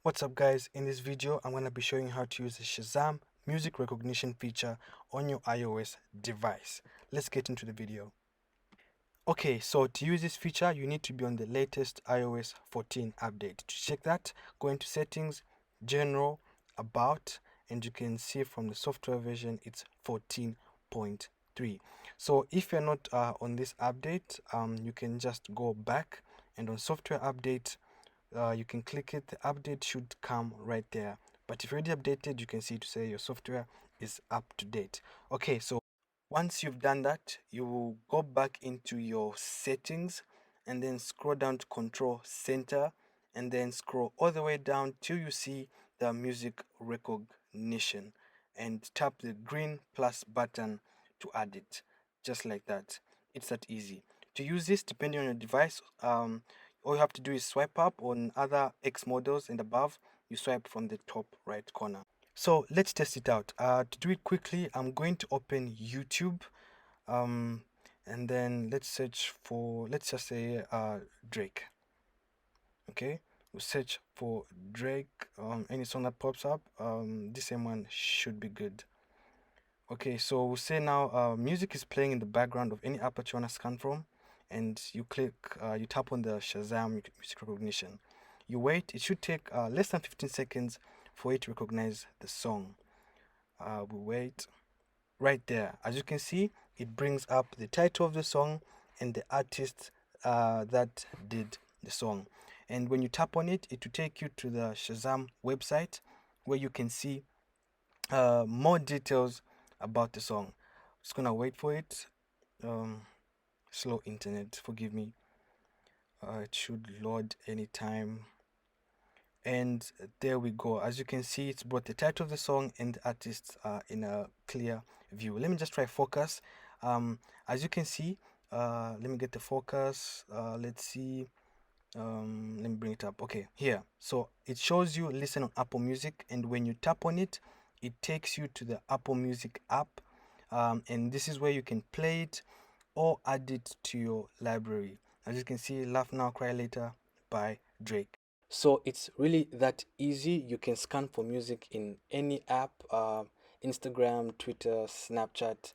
What's up guys, in this video I'm going to be showing you how to use the Shazam music recognition feature on your iOS device. Let's get into the video. Okay, so to use this feature you need to be on the latest iOS 14 update. To check that, go into settings, general, about, and you can see from the software version it's 14.3. So if you're not on this update, you can just go back and on software update you can click it. The update should come right there, but if you're already updated you can see to say your software is up to date. Okay, so once you've done that, you will go back into your settings and then scroll down to control center and then scroll all the way down till you see the music recognition and tap the green plus button to add it, just like that. It's that easy to use this. Depending on your device, all you have to do is swipe up. On other X models and above, you swipe from the top right corner. So let's test it out. To do it quickly, I'm going to open YouTube, um, and then let's search for, let's just say Drake. Okay, we'll search for Drake. Any song that pops up, this same one should be good. Okay, so we'll say now music is playing in the background of any app that you want to scan from, and you click, you tap on the Shazam music recognition. You wait, it should take less than 15 seconds for it to recognize the song. We wait. Right there, as you can see, it brings up the title of the song and the artist that did the song. And when you tap on it, it will take you to the Shazam website where you can see more details about the song. Just gonna wait for it. Slow internet, forgive me. It should load anytime. And there we go. As you can see, it's brought the title of the song and the artist in a clear view. Let me just try focus. As you can see, let me get the focus. Let's see. Let me bring it up. Okay, here. So it shows you listen on Apple Music, and when you tap on it, it takes you to the Apple Music app, and this is where you can play it or add it to your library. As you can see, Laugh Now Cry Later by Drake. So it's really that easy. You can scan for music in any app, Instagram, Twitter, Snapchat,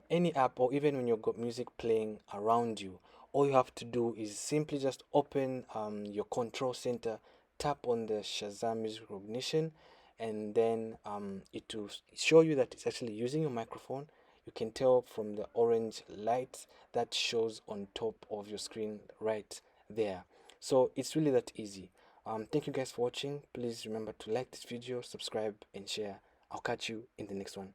any app, or even when you've got music playing around you. All you have to do is simply just open your control center, tap on the Shazam music recognition, and then it will show you that it's actually using your microphone. You can tell from the orange light that shows on top of your screen right there. So it's really that easy. Thank you guys for watching. Please remember to like this video, subscribe, and share. I'll catch you in the next one.